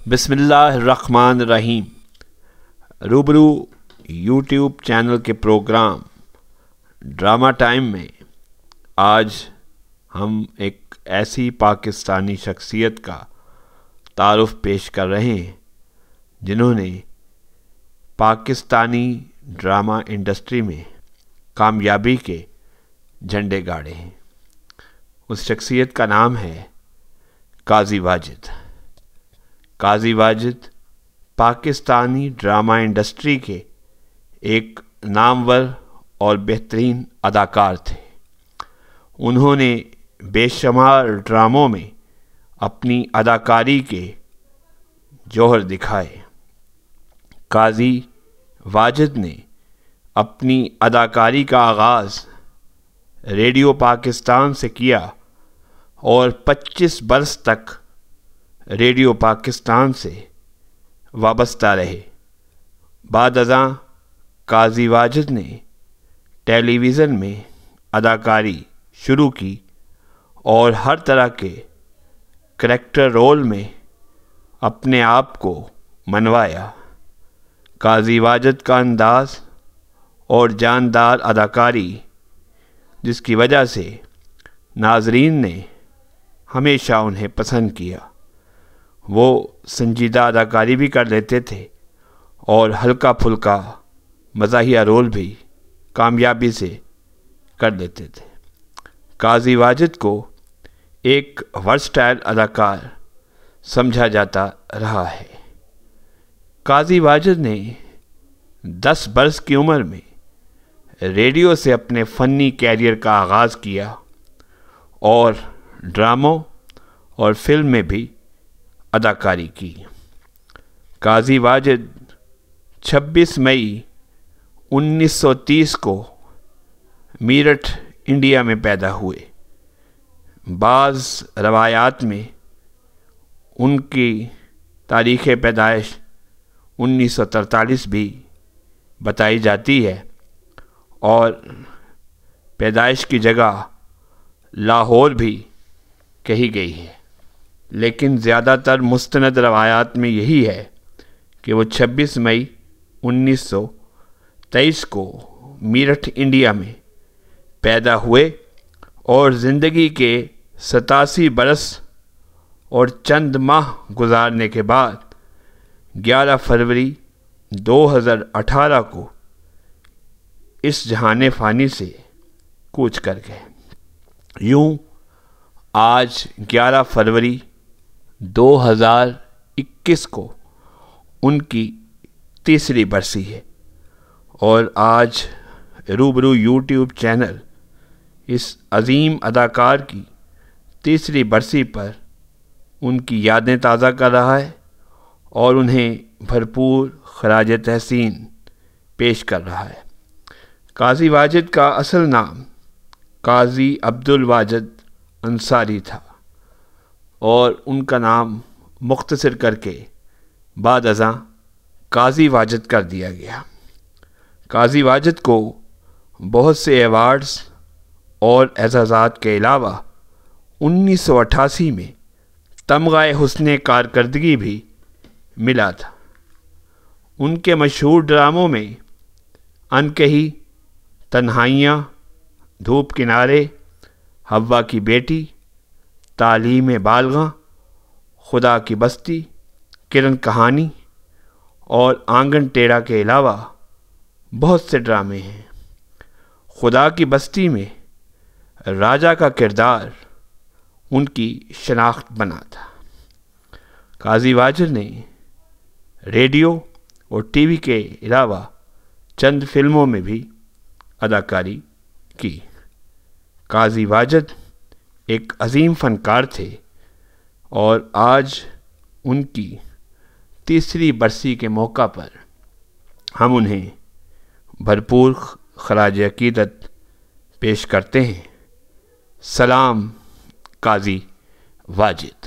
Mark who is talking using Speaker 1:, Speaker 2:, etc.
Speaker 1: بسم اللہ الرحمن الرحیم۔ روبرو یوٹیوب چینل کے پروگرام ڈرامہ ٹائم میں آج ہم ایک ایسی پاکستانی شخصیت کا تعارف پیش کر رہے ہیں جنہوں نے پاکستانی ڈرامہ انڈسٹری میں کامیابی کے جھنڈے گاڑے ہیں۔ اس شخصیت کا نام ہے قاضی واجد۔ قاضی واجد پاکستانی ڈرامہ انڈسٹری کے ایک نامور اور بہترین اداکار تھے۔ انہوں نے بے شمار ڈراموں میں اپنی اداکاری کے جوہر دکھائے۔ قاضی واجد نے اپنی اداکاری کا آغاز ریڈیو پاکستان سے کیا اور 25 برس تک ریڈیو پاکستان سے وابستہ رہے۔ بعد ازاں قاضی واجد نے ٹیلی ویژن میں اداکاری شروع کی اور ہر طرح کے کریکٹر رول میں اپنے آپ کو منوایا۔ قاضی واجد کا انداز اور جاندار اداکاری جس کی وجہ سے ناظرین نے ہمیشہ انہیں پسند کیا۔ وہ سنجیدہ اداکاری بھی کر لیتے تھے اور ہلکا پھلکا مزاحیہ رول بھی کامیابی سے کر لیتے تھے۔ قاضی واجد کو ایک ورسٹائل اداکار سمجھا جاتا رہا ہے۔ قاضی واجد نے 10 برس کی عمر میں ریڈیو سے اپنے فنی کیریئر کا آغاز کیا اور ڈراموں اور فلم میں بھی اداکاری کی۔ قاضی واجد 26 مئی 1930 کو میرٹھ انڈیا میں پیدا ہوئے۔ بعض روایات میں ان کی تاریخ پیدائش 1943 بھی بتائی جاتی ہے اور پیدائش کی جگہ لاہور بھی کہی گئی ہے، لیکن زیادہ تر مستند روایات میں یہی ہے کہ وہ 26 مئی 1923 کو میرٹھ انڈیا میں پیدا ہوئے اور زندگی کے 87 برس اور چند ماہ گزارنے کے بعد 11 فروری 2018 کو اس جہان فانی سے کوچ کر گئے۔ یوں آج 11 فروری 2021 کو ان کی تیسری برسی ہے اور آج روبرو یوٹیوب چینل اس عظیم اداکار کی تیسری برسی پر ان کی یادیں تازہ کر رہا ہے اور انہیں بھرپور خراج تحسین پیش کر رہا ہے۔ قاضی واجد کا اصل نام قاضی عبدالواجد انصاری تھا اور ان کا نام مختصر کر کے بعد ازاں قاضی واجد کر دیا گیا۔ قاضی واجد کو بہت سے ایوارڈز اور اعزازات کے علاوہ 1988 میں تمغہ حسن کارکردگی بھی ملا تھا۔ ان کے مشہور ڈراموں میں انکہی، تنہائیاں، دھوپ کنارے، حوا کی بیٹی، تعلیم بالغاں، خدا کی بستی، کرن کہانی اور آنگن ٹیڑھا کے علاوہ بہت سے ڈرامے ہیں۔ خدا کی بستی میں راجہ کا کردار ان کی شناخت بنا تھا۔ قاضی واجد نے ریڈیو اور ٹی وی کے علاوہ چند فلموں میں بھی اداکاری کی۔ قاضی واجد ایک عظیم فنکار تھے اور آج ان کی تیسری برسی کے موقع پر ہم انہیں بھرپور خراج عقیدت پیش کرتے ہیں۔ سلام قاضی واجد۔